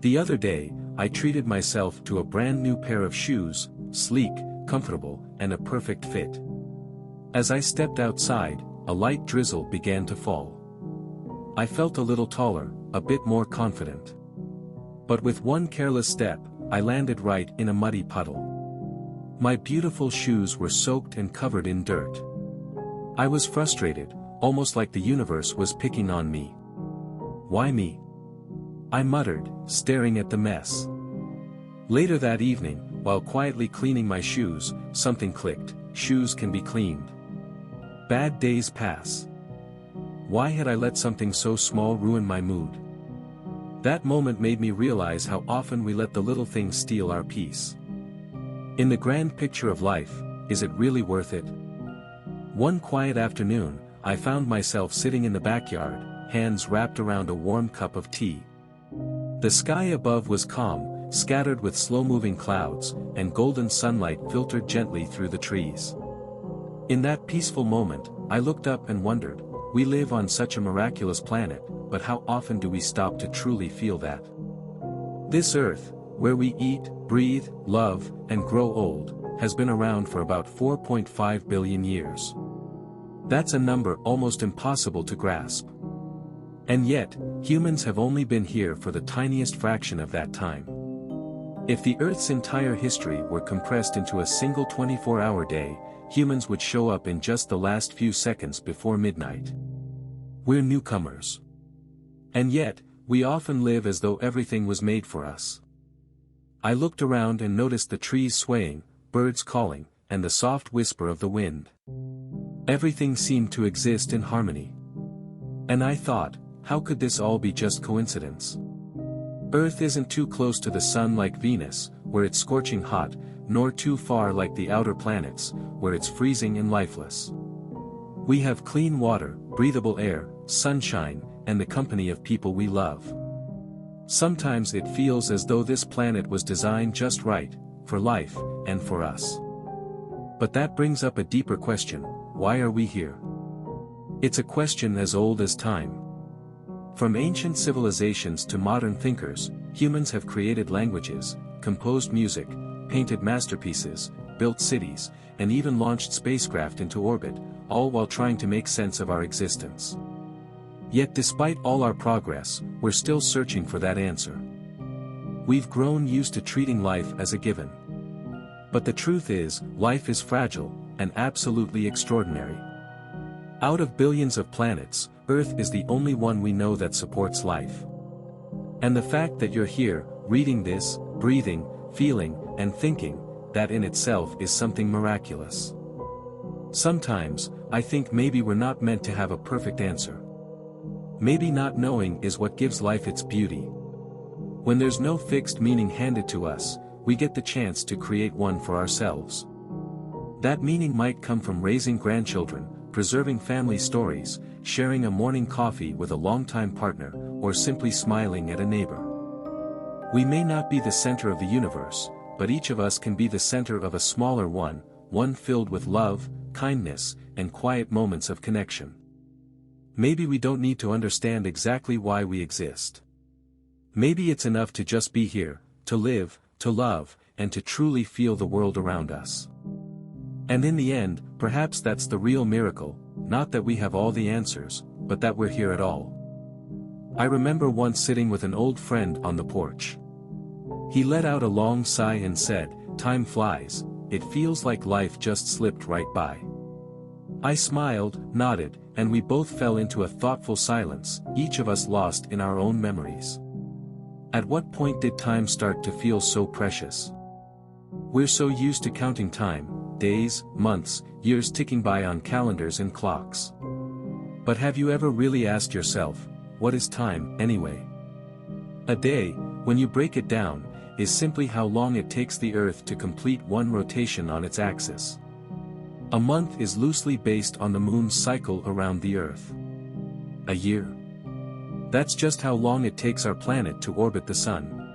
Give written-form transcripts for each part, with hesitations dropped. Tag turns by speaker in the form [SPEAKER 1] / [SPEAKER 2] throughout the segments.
[SPEAKER 1] The other day, I treated myself to a brand new pair of shoes, sleek, comfortable, and a perfect fit. As I stepped outside, a light drizzle began to fall. I felt a little taller, a bit more confident. But with one careless step, I landed right in a muddy puddle. My beautiful shoes were soaked and covered in dirt. I was frustrated, almost like the universe was picking on me. Why me? I muttered, staring at the mess. Later that evening, while quietly cleaning my shoes, something clicked: shoes can be cleaned. Bad days pass. Why had I let something so small ruin my mood? That moment made me realize how often we let the little things steal our peace. In the grand picture of life, is it really worth it? One quiet afternoon, I found myself sitting in the backyard, hands wrapped around a warm cup of tea. The sky above was calm, scattered with slow-moving clouds, and golden sunlight filtered gently through the trees. In that peaceful moment, I looked up and wondered, we live on such a miraculous planet, but how often do we stop to truly feel that? This earth, where we eat, breathe, love, and grow old, has been around for about 4.5 billion years. That's a number almost impossible to grasp. And yet, humans have only been here for the tiniest fraction of that time. If the Earth's entire history were compressed into a single 24-hour day, humans would show up in just the last few seconds before midnight. We're newcomers. And yet, we often live as though everything was made for us. I looked around and noticed the trees swaying, birds calling, and the soft whisper of the wind. Everything seemed to exist in harmony. And I thought, how could this all be just coincidence? Earth isn't too close to the sun like Venus, where it's scorching hot, nor too far like the outer planets, where it's freezing and lifeless. We have clean water, breathable air, sunshine, and the company of people we love. Sometimes it feels as though this planet was designed just right, for life, and for us. But that brings up a deeper question: why are we here? It's a question as old as time. From ancient civilizations to modern thinkers, humans have created languages, composed music, painted masterpieces, built cities, and even launched spacecraft into orbit, all while trying to make sense of our existence. Yet despite all our progress, we're still searching for that answer. We've grown used to treating life as a given. But the truth is, life is fragile, and absolutely extraordinary. Out of billions of planets, Earth is the only one we know that supports life. And the fact that you're here, reading this, breathing, feeling, and thinking, that in itself is something miraculous. Sometimes, I think maybe we're not meant to have a perfect answer. Maybe not knowing is what gives life its beauty. When there's no fixed meaning handed to us, we get the chance to create one for ourselves. That meaning might come from raising grandchildren, preserving family stories, sharing a morning coffee with a longtime partner, or simply smiling at a neighbor. We may not be the center of the universe, but each of us can be the center of a smaller one, one filled with love, kindness, and quiet moments of connection. Maybe we don't need to understand exactly why we exist. Maybe it's enough to just be here, to live, to love, and to truly feel the world around us. And in the end, perhaps that's the real miracle, not that we have all the answers, but that we're here at all. I remember once sitting with an old friend on the porch. He let out a long sigh and said, "Time flies, it feels like life just slipped right by." I smiled, nodded, and we both fell into a thoughtful silence, each of us lost in our own memories. At what point did time start to feel so precious? We're so used to counting time, days, months, years ticking by on calendars and clocks. But have you ever really asked yourself, what is time, anyway? A day, when you break it down, is simply how long it takes the Earth to complete one rotation on its axis. A month is loosely based on the moon's cycle around the Earth. A year? That's just how long it takes our planet to orbit the sun.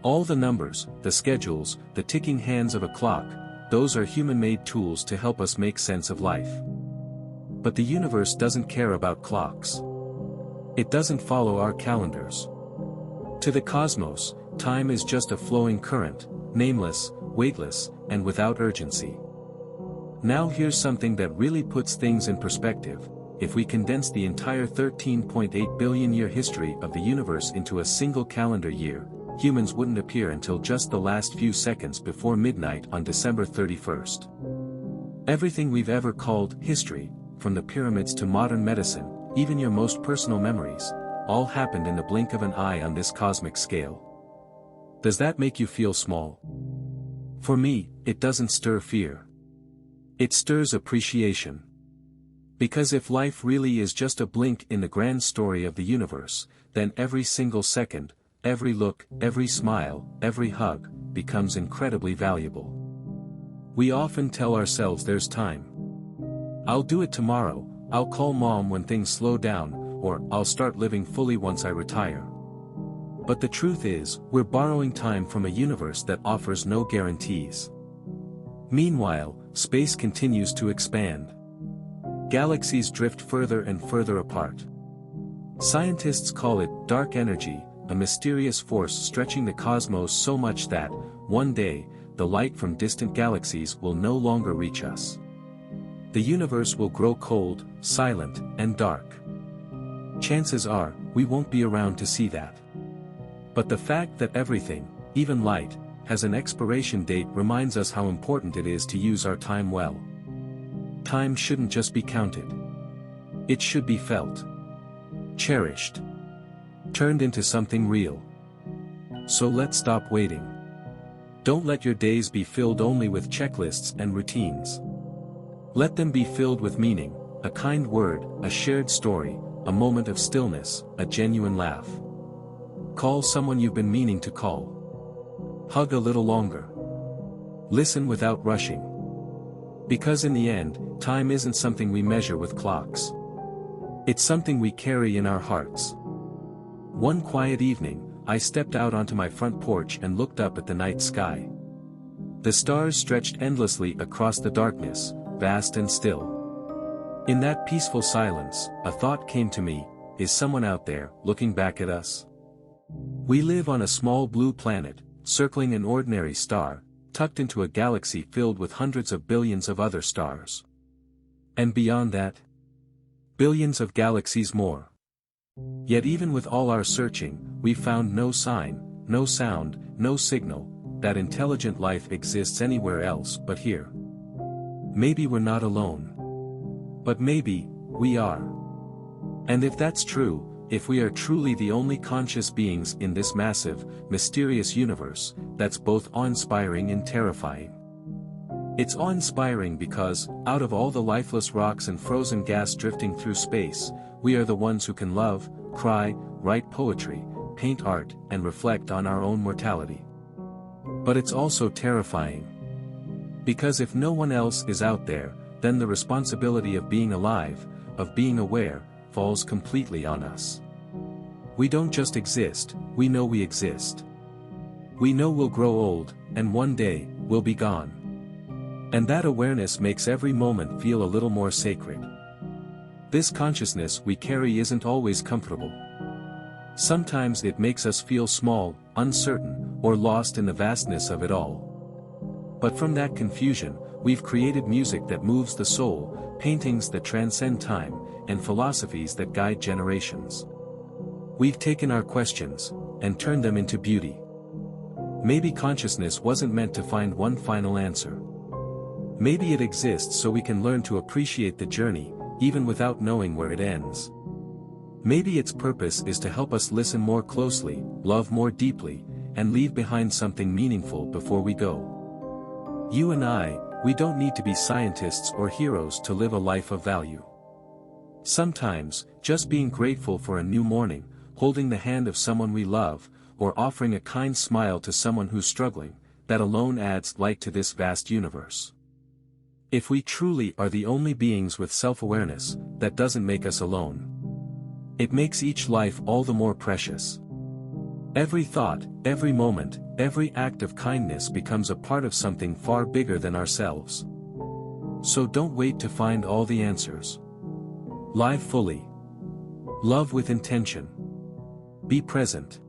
[SPEAKER 1] All the numbers, the schedules, the ticking hands of a clock, those are human-made tools to help us make sense of life. But the universe doesn't care about clocks. It doesn't follow our calendars. To the cosmos, time is just a flowing current, nameless, weightless, and without urgency. Now here's something that really puts things in perspective. If we condense the entire 13.8 billion year history of the universe into a single calendar year, humans wouldn't appear until just the last few seconds before midnight on December 31st. Everything we've ever called history, from the pyramids to modern medicine, even your most personal memories, all happened in the blink of an eye on this cosmic scale. Does that make you feel small? For me, it doesn't stir fear. It stirs appreciation. Because if life really is just a blink in the grand story of the universe, then every single second, every look, every smile, every hug, becomes incredibly valuable. We often tell ourselves there's time. I'll do it tomorrow, I'll call mom when things slow down, or I'll start living fully once I retire. But the truth is, we're borrowing time from a universe that offers no guarantees. Meanwhile, space continues to expand. Galaxies drift further and further apart. Scientists call it dark energy, a mysterious force stretching the cosmos so much that, one day, the light from distant galaxies will no longer reach us. The universe will grow cold, silent, and dark. Chances are, we won't be around to see that. But the fact that everything, even light, has an expiration date reminds us how important it is to use our time well. Time shouldn't just be counted. It should be felt. Cherished. Turned into something real. So let's stop waiting. Don't let your days be filled only with checklists and routines. Let them be filled with meaning, a kind word, a shared story, a moment of stillness, a genuine laugh. Call someone you've been meaning to call. Hug a little longer. Listen without rushing. Because in the end, time isn't something we measure with clocks. It's something we carry in our hearts. One quiet evening, I stepped out onto my front porch and looked up at the night sky. The stars stretched endlessly across the darkness, vast and still. In that peaceful silence, a thought came to me: is someone out there, looking back at us? We live on a small blue planet, circling an ordinary star, tucked into a galaxy filled with hundreds of billions of other stars. And beyond that? Billions of galaxies more. Yet even with all our searching, we found no sign, no sound, no signal, that intelligent life exists anywhere else but here. Maybe we're not alone. But maybe, we are. And if that's true, if we are truly the only conscious beings in this massive, mysterious universe, that's both awe-inspiring and terrifying. It's awe-inspiring because, out of all the lifeless rocks and frozen gas drifting through space, we are the ones who can love, cry, write poetry, paint art, and reflect on our own mortality. But it's also terrifying. Because if no one else is out there, then the responsibility of being alive, of being aware, falls completely on us. We don't just exist, we know we exist. We know we'll grow old, and one day, we'll be gone. And that awareness makes every moment feel a little more sacred. This consciousness we carry isn't always comfortable. Sometimes it makes us feel small, uncertain, or lost in the vastness of it all. But from that confusion, we've created music that moves the soul, paintings that transcend time, and philosophies that guide generations. We've taken our questions, and turned them into beauty. Maybe consciousness wasn't meant to find one final answer. Maybe it exists so we can learn to appreciate the journey, even without knowing where it ends. Maybe its purpose is to help us listen more closely, love more deeply, and leave behind something meaningful before we go. You and I, we don't need to be scientists or heroes to live a life of value. Sometimes, just being grateful for a new morning, holding the hand of someone we love, or offering a kind smile to someone who's struggling, that alone adds light to this vast universe. If we truly are the only beings with self-awareness, that doesn't make us alone. It makes each life all the more precious. Every thought, every moment, every act of kindness becomes a part of something far bigger than ourselves. So don't wait to find all the answers. Live fully. Love with intention. Be present.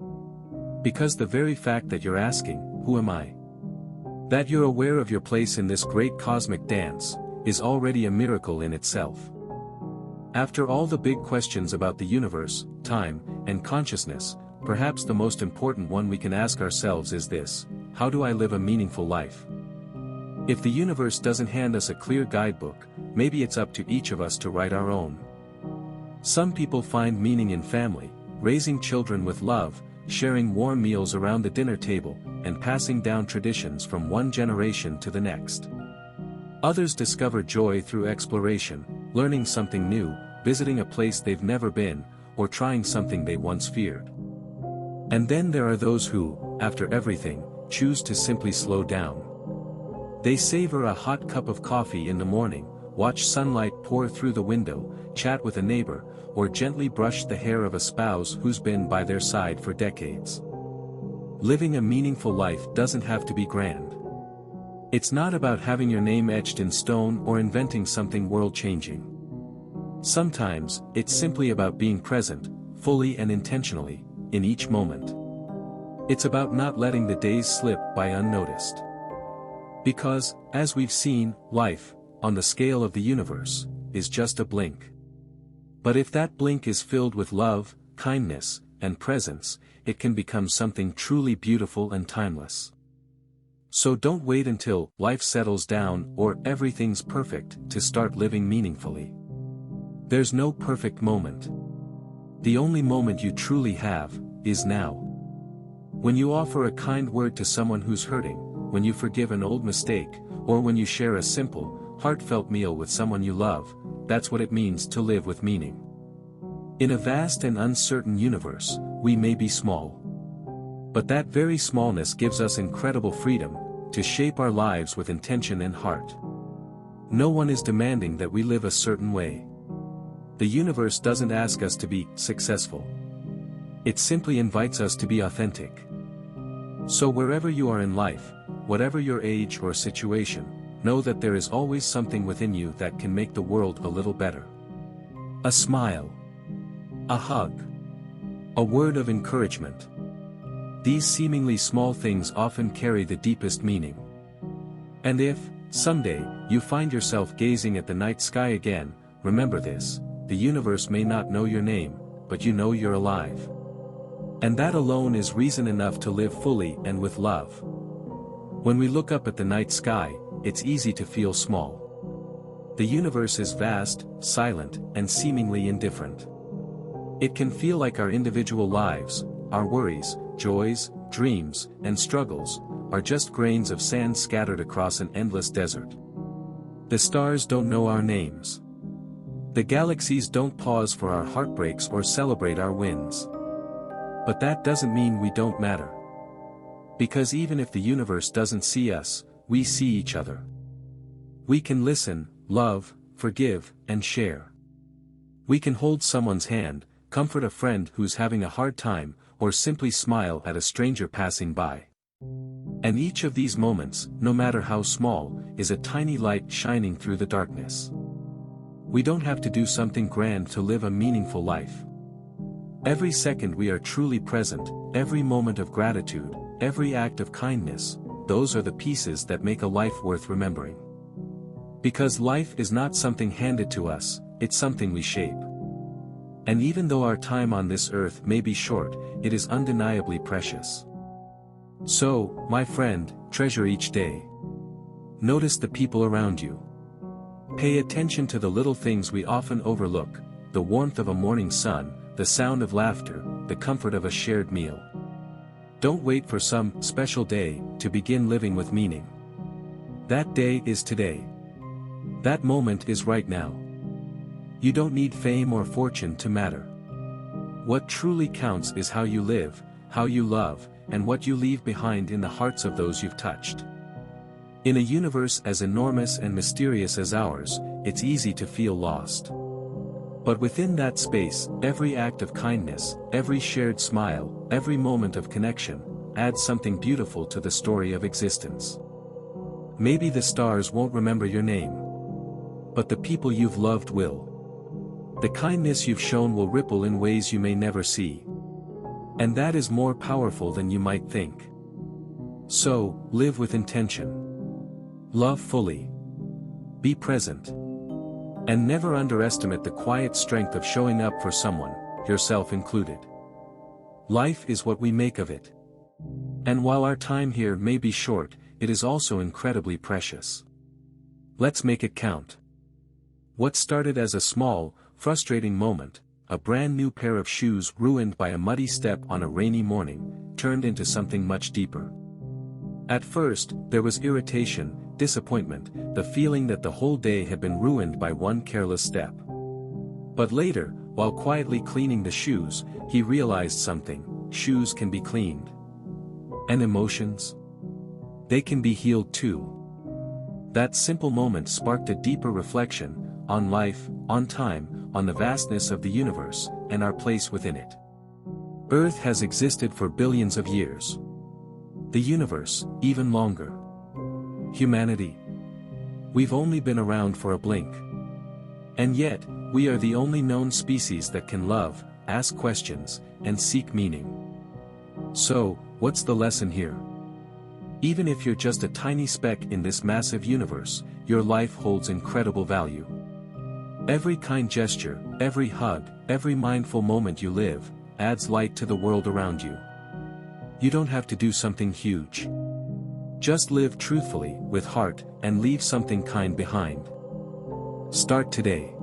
[SPEAKER 1] Because the very fact that you're asking, who am I? That you're aware of your place in this great cosmic dance, is already a miracle in itself. After all the big questions about the universe, time, and consciousness, perhaps the most important one we can ask ourselves is this: how do I live a meaningful life? If the universe doesn't hand us a clear guidebook, maybe it's up to each of us to write our own. Some people find meaning in family, raising children with love, sharing warm meals around the dinner table, and passing down traditions from one generation to the next. Others discover joy through exploration, learning something new, visiting a place they've never been, or trying something they once feared. And then there are those who, after everything, choose to simply slow down. They savor a hot cup of coffee in the morning, watch sunlight pour through the window, chat with a neighbor, or gently brush the hair of a spouse who's been by their side for decades. Living a meaningful life doesn't have to be grand. It's not about having your name etched in stone or inventing something world-changing. Sometimes, it's simply about being present, fully and intentionally, in each moment. It's about not letting the days slip by unnoticed. Because, as we've seen, life, on the scale of the universe, is just a blink. But if that blink is filled with love, kindness, and presence, it can become something truly beautiful and timeless. So don't wait until life settles down or everything's perfect to start living meaningfully. There's no perfect moment. The only moment you truly have is now. When you offer a kind word to someone who's hurting, when you forgive an old mistake, or when you share a simple, heartfelt meal with someone you love, that's what it means to live with meaning. In a vast and uncertain universe, we may be small. But that very smallness gives us incredible freedom to shape our lives with intention and heart. No one is demanding that we live a certain way. The universe doesn't ask us to be successful. It simply invites us to be authentic. So wherever you are in life, whatever your age or situation, know that there is always something within you that can make the world a little better. A smile. A hug. A word of encouragement. These seemingly small things often carry the deepest meaning. And if, someday, you find yourself gazing at the night sky again, remember this: the universe may not know your name, but you know you're alive. And that alone is reason enough to live fully and with love. When we look up at the night sky, it's easy to feel small. The universe is vast, silent, and seemingly indifferent. It can feel like our individual lives, our worries, joys, dreams, and struggles, are just grains of sand scattered across an endless desert. The stars don't know our names. The galaxies don't pause for our heartbreaks or celebrate our wins. But that doesn't mean we don't matter. Because even if the universe doesn't see us, we see each other. We can listen, love, forgive, and share. We can hold someone's hand, comfort a friend who's having a hard time, or simply smile at a stranger passing by. And each of these moments, no matter how small, is a tiny light shining through the darkness. We don't have to do something grand to live a meaningful life. Every second we are truly present, every moment of gratitude, every act of kindness, those are the pieces that make a life worth remembering. Because life is not something handed to us, it's something we shape. And even though our time on this earth may be short, it is undeniably precious. So, my friend, treasure each day. Notice the people around you. Pay attention to the little things we often overlook: the warmth of a morning sun, the sound of laughter, the comfort of a shared meal. Don't wait for some special day to begin living with meaning. That day is today. That moment is right now. You don't need fame or fortune to matter. What truly counts is how you live, how you love, and what you leave behind in the hearts of those you've touched. In a universe as enormous and mysterious as ours, it's easy to feel lost. But within that space, every act of kindness, every shared smile, every moment of connection, adds something beautiful to the story of existence. Maybe the stars won't remember your name. But the people you've loved will. The kindness you've shown will ripple in ways you may never see. And that is more powerful than you might think. So, live with intention. Love fully. Be present. And never underestimate the quiet strength of showing up for someone, yourself included. Life is what we make of it. And while our time here may be short, it is also incredibly precious. Let's make it count. What started as a small, frustrating moment, a brand new pair of shoes ruined by a muddy step on a rainy morning, turned into something much deeper. At first, there was irritation, disappointment, the feeling that the whole day had been ruined by one careless step. But later, while quietly cleaning the shoes, he realized something: shoes can be cleaned. And emotions? They can be healed too. That simple moment sparked a deeper reflection, on life, on time, on the vastness of the universe, and our place within it. Earth has existed for billions of years. The universe, even longer. Humanity. We've only been around for a blink. And yet, we are the only known species that can love, ask questions, and seek meaning. So, what's the lesson here? Even if you're just a tiny speck in this massive universe, your life holds incredible value. Every kind gesture, every hug, every mindful moment you live, adds light to the world around you. You don't have to do something huge. Just live truthfully, with heart, and leave something kind behind. Start today.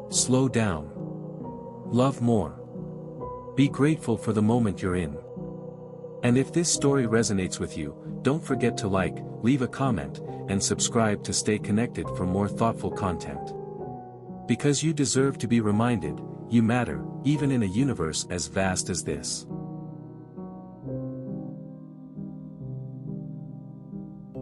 [SPEAKER 1] Slow down. Love more. Be grateful for the moment you're in. And if this story resonates with you, don't forget to like, leave a comment, and subscribe to stay connected for more thoughtful content. Because you deserve to be reminded, you matter, even in a universe as vast as this.